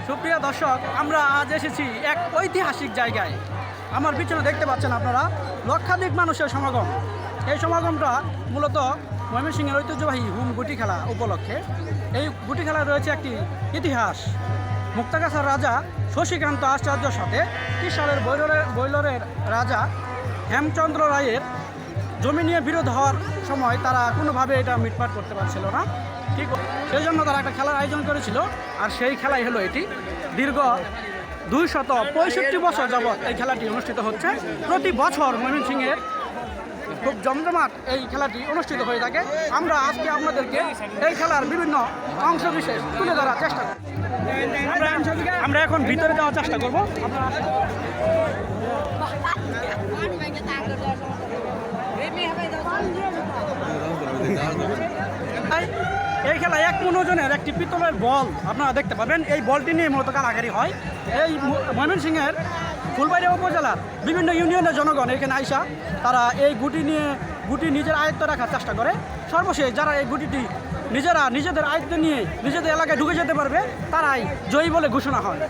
সুপ্রিয় দর্শক, আমরা আজ এসেছি এক ঐতিহাসিক জায়গায়। আমার পিছনে দেখতে পাচ্ছেন আপনারা লক্ষাধিক মানুষের সমাগম। এই সমাগমটা মূলত ময়মনসিংহের ঐতিহ্যবাহী হুম গুটি খেলা উপলক্ষে। এই গুটি খেলা রয়েছে একটি ইতিহাস। মুক্তাগাছার রাজা শশীকান্ত আচার্যর সাথে 30 সালের বৈলরের রাজা হেমচন্দ্র রায়ের জমি নিয়ে বিরোধ হওয়ার সময় তারা কোনোভাবে এটা মিটমাট করতে পারছিল না। ঠিক সেই জন্য তারা একটা খেলার আয়োজন করেছিল, আর সেই খেলাই হলো এটি। দীর্ঘ 265 বছর যাবৎ এই খেলাটি অনুষ্ঠিত হচ্ছে। প্রতি বছর ময়মনসিংহের খুব জমজমাট এই খেলাটি অনুষ্ঠিত হয়ে থাকে। আমরা আজকে আপনাদেরকে এই খেলার বিভিন্ন অংশ বিশেষ তুলে ধরার চেষ্টা করব। আমরা এখন ভিতরে যাওয়ার চেষ্টা করব। এই খেলায় 1 মণ ওজনের একটি পিতলের বল আপনারা দেখতে পাবেন। এই বলটি নিয়ে মূলত কারাগারি হয়। এই ময়মনসিংহের ফুলবাড়িয়া উপজেলার বিভিন্ন ইউনিয়নের জনগণ এখানে আইসা তারা এই গুটি নিজের আয়ত্ত রাখার চেষ্টা করে। সর্বশেষ যারা এই গুটিটি নিজেদের আয়ত্তে নিয়ে নিজেদের এলাকায় ঢুকে যেতে পারবে তারাই জয়ী বলে ঘোষণা হয়।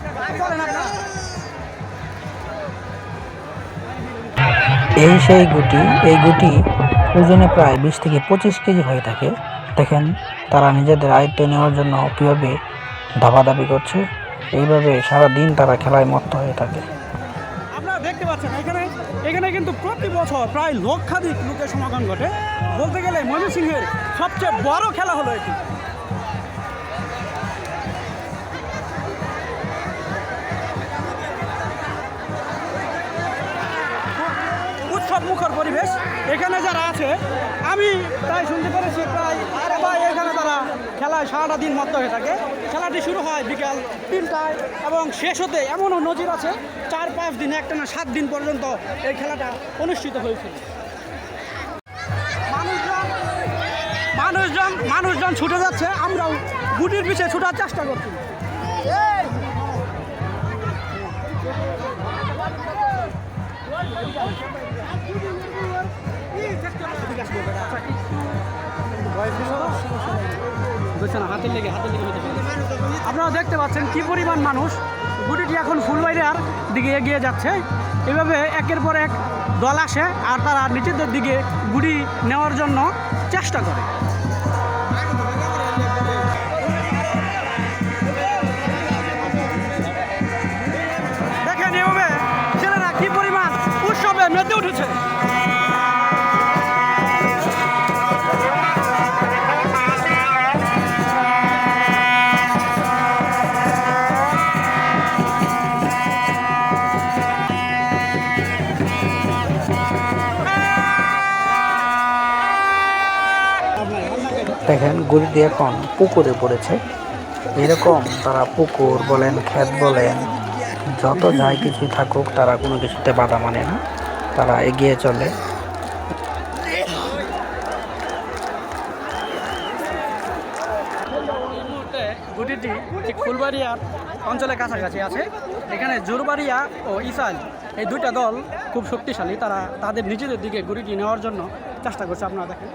এই সেই গুটি, এই গুটি ওজনে প্রায় 20 থেকে 25 কেজি হয়ে থাকে। দেখেন তারা নিজেদের আয়ত্তে নেওয়ার জন্য কীভাবে দাবাদাবি করছে। এইভাবে সারাদিন তারা খেলায় মত্ত হয়ে থাকে। আপনারা দেখতে পাচ্ছেন এখানে কিন্তু প্রতি বছর প্রায় লক্ষাধিক লোকের সমাগম ঘটে। বলতে গেলে ময়মনসিংহের সবচেয়ে বড় খেলা হলো এটি। উৎসব মুখর পরিবেশ এখানে যারা আছে, আমি প্রায় শুনতে পেরেছি প্রায় এখানে তারা খেলায় সারাটা দিন মত্ত হয়ে থাকে। খেলাটি শুরু হয় বিকাল 3টায় এবং শেষ হতে এমনও নজির আছে 4-5 দিন, একটানা 7 দিন পর্যন্ত এই খেলাটা অনুষ্ঠিত হয়েছিল। মানুষজন ছুটে যাচ্ছে, আমরাও গুটির পিছিয়ে ছুটার চেষ্টা করছি। হাতের লেগে আপনারা দেখতে পাচ্ছেন কি পরিমাণ মানুষ। গুটিটি এখন ফুলবাড়িয়ার দিকে এগিয়ে যাচ্ছে। এভাবে একের পর এক দল আসে আর তারা নিজেদের দিকে গুটি নেওয়ার জন্য চেষ্টা করে। দেখেন এভাবে ছেলেরা কি পরিমাণ উৎসবে মেতে উঠেছে। দেখেন গুটিটি এখন পুকুরে পড়েছে। এরকম তারা পুকুর বলেন, ক্ষেত বলেন, যত যাই কিছু থাকুক তারা কোনো কিছুতে বাধা মানে না, তারা এগিয়ে চলে। গুটিটি ঠিক ফুলবাড়িয়ার অঞ্চলের কাছাকাছি আছে। এখানে জোরবাড়িয়া ও ইসাইল এই দুইটা দল খুব শক্তিশালী। তারা তাদের নিজেদের দিকে গুটিটি নেওয়ার জন্য চেষ্টা করছে। আপনারা দেখেন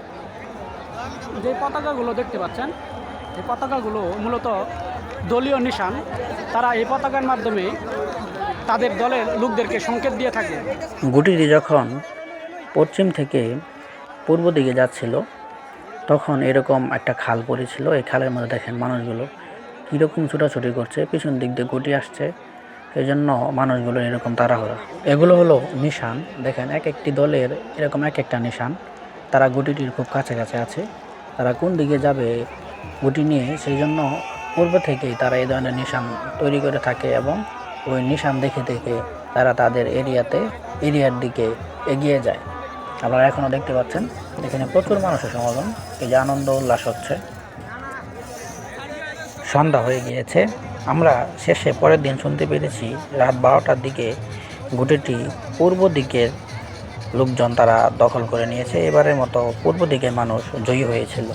যে পতাকাগুলো দেখতে পাচ্ছেন, এই পতাকাগুলো মূলত দলীয় নিশান। তারা এই পতাকার মাধ্যমে তাদের দলের লোকদেরকে সংকেত দিয়ে থাকে। গুটিটি যখন পশ্চিম থেকে পূর্ব দিকে যাচ্ছিল তখন এরকম একটা খাল পড়েছিল। এই খালের মধ্যে দেখেন মানুষগুলো কীরকম ছোটাছুটি করছে, পিছন দিক দিয়ে গুটি আসছে, এই জন্য মানুষগুলো এরকম তাড়াহুড়া। এগুলো হলো নিশান। দেখেন এক একটি দলের এরকম এক একটা নিশান। তারা গুটিটির খুব কাছাকাছি আছে। তারা কোন দিকে যাবে গুটি নিয়ে, সেই জন্য পূর্ব থেকেই তারা এই ধরনের নিশান তৈরি করে থাকে এবং ওই নিশান দেখে দেখে তারা তাদের এরিয়ার দিকে এগিয়ে যায়। আপনারা এখনও দেখতে পাচ্ছেন এখানে প্রচুর মানুষের সমাগম। এই যে আনন্দ উল্লাস হচ্ছে। সন্ধ্যা হয়ে গিয়েছে। আমরা শেষে পরের দিন শুনতে পেরেছি রাত 12টার দিকে গুটিটি পূর্ব দিকের লোকজন তারা দখল করে নিয়েছে। এবারের মতো পূর্ব দিকের মানুষ জয়ী হয়েছিল।